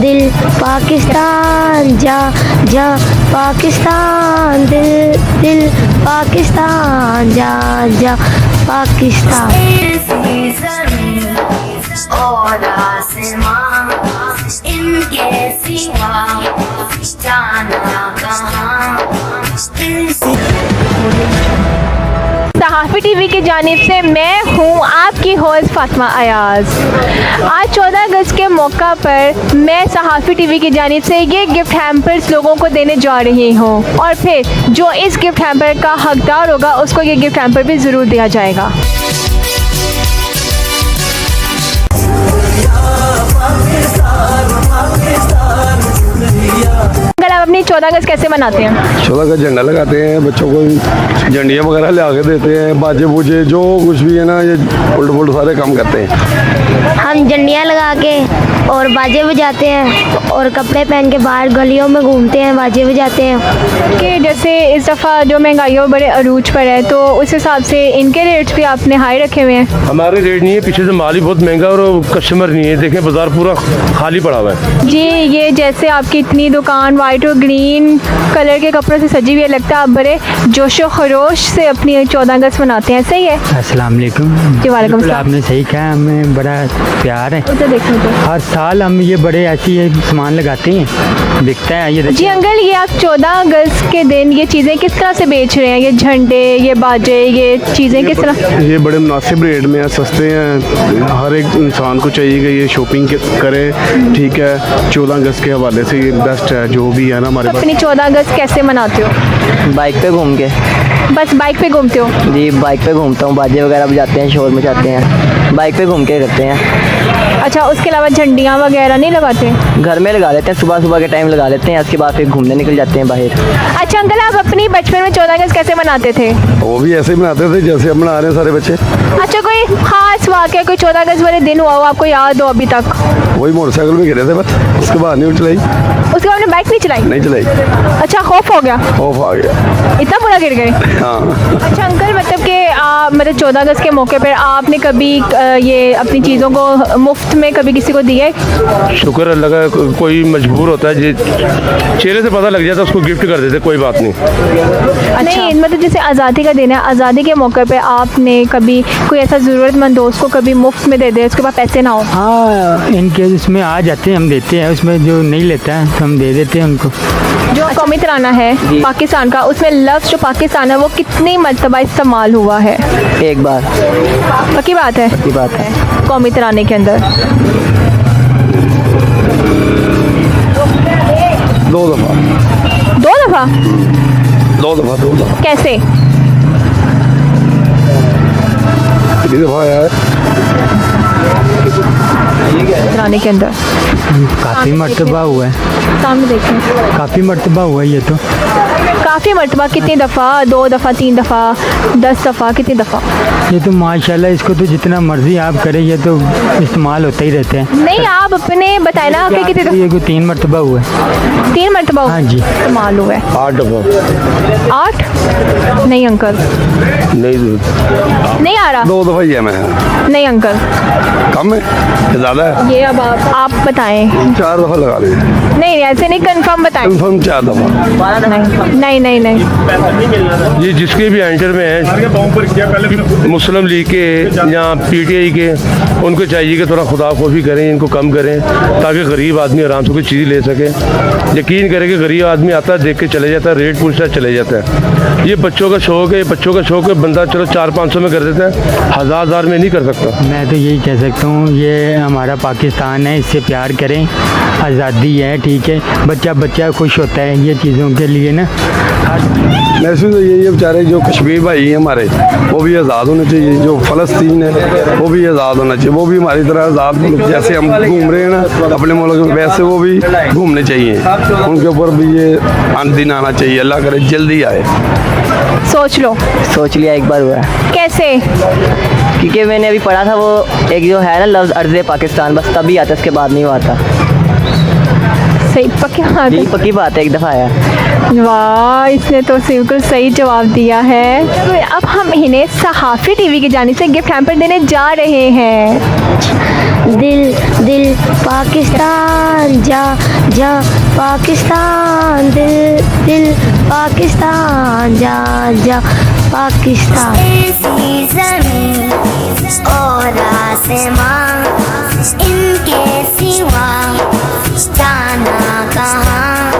दिल पाकिस्तान जा जा पाकिस्तान, दिल दिल पाकिस्तान जा जा पाकिस्तान। और आसमां इनके सिवा जाना कहाँ। सहाफ़ी टीवी की जानिब से मैं हूँ आपकी होस्ट फातिमा अयाज। आज 14 अगस्त के मौका पर मैं सहाफ़ी टीवी की जानिब से ये गिफ्ट हैम्पर्स लोगों को देने जा रही हूँ, और फिर जो इस गिफ्ट हैम्पर का हकदार होगा उसको ये गिफ्ट हैम्पर भी ज़रूर दिया जाएगा। आप अपनी 14 अगस्त कैसे मनाते हैं? 14 अगस्त झंडा लगाते हैं, बच्चों को झंडियाँ वगैरह ले आके देते हैं, बाजे बूजे जो कुछ भी है ना, ये उल्ट पुल्ट सारे काम करते हैं। हम झंडियाँ लगा के और बाजे बजाते हैं और कपड़े पहन के बाहर गलियों में घूमते हैं, बाजे बजाते हैं। कि जैसे इस दफ़ा जो महंगाई बड़े अरूज पर है, तो उस हिसाब से इनके रेट्स भी आपने हाई रखे हुए हैं? हमारे रेट नहीं है, पीछे से माल ही बहुत महंगा और कस्टमर नहीं है। देखें बाजार पूरा खाली पड़ा हुआ है जी। ये जैसे आपकी इतनी दुकान वाइट और ग्रीन कलर के कपड़ों से सजी हुई है, लगता है आप बड़े जोशो खरोश से अपनी 14 अगस्त मनाते हैं, सही है? अस्सलाम वालेकुम। जी वालेकुम सलाम। आपने सही कहा, हमें बड़ा प्यार है। उसे देखने दो। हर साल हम ये बड़े ऐसी सामान लगाते हैं, बिकता है। ये जी अंकल, ये आप 14 अगस्त के दिन ये चीज़ें किस तरह से बेच रहे हैं? ये झंडे, ये बाजे, ये चीज़ें किस तरह? ये बड़े मुनासिब रेट में है, सस्ते हैं। हर एक इंसान को चाहिए कि ये शॉपिंग करे, ठीक है। 14 अगस्त के हवाले से ये बेस्ट है जो भी है ना हमारे पास। अपनी 14 अगस्त कैसे मनाते हो? बाइक पे घूम के। बस बाइक पे घूमते हो? जी बाइक पे घूमता हूँ, बाजे वगैरह बजाते हैं, शोर मचाते हैं, बाइक पे घूम के करते हैं। अच्छा, उसके अलावा झंडियाँ वगैरह नहीं लगाते? घर में लगा लेते हैं, सुबह सुबह के टाइम लगा लेते हैं, उसके बाद फिर घूमने निकल जाते हैं बाहर। अच्छा अंकल, आप अपनी बचपन में 14 अगस्त कैसे मनाते थे? वो भी ऐसे ही बनाते थे जैसे हम बना रहे हैं सारे बच्चे। अच्छा, कोई खास वाक़या, कोई 14 अगस्त वाले दिन हुआ हो आपको याद हो अभी तक? वही मोटरसाइकिल में गिरे थे बस, उसके बाद नहीं चलाई। उसके बाद आपने बाइक नहीं चलाई? नहीं चलाई। अच्छा, खौफ हो गया? खौफ आ गया। इतना बुरा गिर गए? हाँ। अच्छा अंकल, मतलब कि मतलब 14 अगस्त के मौके पर आपने कभी ये अपनी चीज़ों को मुफ्त में कभी किसी को दिया है? शुक्र अल्लाह का, कोई मजबूर होता है, चेहरे से पता लग जाता है, उसको गिफ्ट कर देते, कोई बात नहीं। अच्छा। नहीं, मतलब जैसे आज़ादी का दिन है, आज़ादी के मौके पे आपने कभी कोई ऐसा ज़रूरतमंद दोस्त को कभी मुफ्त में दे दे, उसके पास पैसे ना हो? हाँ, इनके उसमें आ जाते हैं, हम देते हैं। उसमें जो नहीं लेता है तो हम दे देते हैं उनको। जो कौमी तराना है पाकिस्तान का, उसमें लफ्ज़ जो पाकिस्तान है वो कितनी मरतबा इस्तेमाल हुआ है? एक बार। पक्की बात है? पक्की बात है। कौमी तराने के अंदर 2 दफ़ा। 2 दफ़ा? 2 दफ़ा 2 दफ़ा कैसे? कितनी दफ़ा आया है तराने के अंदर? काफ़ी मरतबा हुआ है। सामने देखें, काफ़ी मरतबा हुआ है ये तो। काफ़ी मरतबा? कितनी दफ़ा? 2 दफ़ा, 3 दफ़ा, 10 दफ़ा, कितनी दफ़ा? ये तो माशाल्लाह, इसको तो जितना मर्जी आप करें, ये तो इस्तेमाल होते ही रहते हैं। नहीं, आप अपने बताए ना कि कितनी दफ़ा? ये को 3 मरतबा हुआ है। 3 मरतबा हाँ जी। इस्तेमाल हुआ है। 8 दफ़ा। 8? नहीं अंकल, नहीं आ रहा। 2 दफ़ा ही है मैं। नहीं अंकल, कम है ज़्यादा है? ये अब आप बताएं। 4 दफ़ा लगा रहे हैं। नहीं ऐसे नहीं, कंफर्म बताएं। कन्फर्म 4 दफ़ा। नहीं नहीं नहीं। ये जिसके भी एंटर में है, मुस्लिम लीग के या PTI के, उनको चाहिए कि थोड़ा खुदा खौफी करें, इनको कम करें, ताकि गरीब आदमी आराम से कोई चीज़ ले सके। यकीन करें कि गरीब आदमी आता है, देख के चले जाता है, रेट पूछता चले जाता है। ये बच्चों का शौक है, बच्चों का शौक है, बंदा चलो 400-500 में कर देता है, 1000 में नहीं कर सकता। मैं तो यही कह सकता हूँ, ये हमारा पाकिस्तान है, इससे प्यार करें। आज़ादी है, ठीक है, बच्चा खुश होता है ये चीज़ों के लिए ना। महसूस तो यही है, बेचारे जो कश्मीर भाई हैं हमारे, वो भी आज़ाद होने चाहिए। जो फ़लस्तीन है वो भी आज़ाद होना चाहिए, वो भी हमारी तरह आज़ाद, जैसे हम घूम रहे हैं ना अपने मुल्क में, वैसे वो भी घूमने चाहिए। उनके ऊपर भी ये दिन आना चाहिए, अल्लाह करे जल्दी आए। सोच लिया, एक बार हुआ है। कैसे? क्योंकि मैंने अभी पढ़ा था, वो एक जो है ना लफ्ज़ अर्ज़ पाकिस्तान, बस तभी आता, इसके बाद नहीं हुआ था। सही पक्की बात जी है। पक्की बात है, एक दफ़ा आया। वाह, इसने तो बिल्कुल सही जवाब दिया है। अब हम इन्हें सहाफ़ी टीवी की जानिब से गिफ्ट हैम्पर देने जा रहे हैं। दिल दिल पाकिस्तान जा जा पाकिस्तान, दिल दिल पाकिस्तान जा जा पाकिस्तान। ऐसी ज़मीन और आसमां, इनके सिवा जाना कहाँ।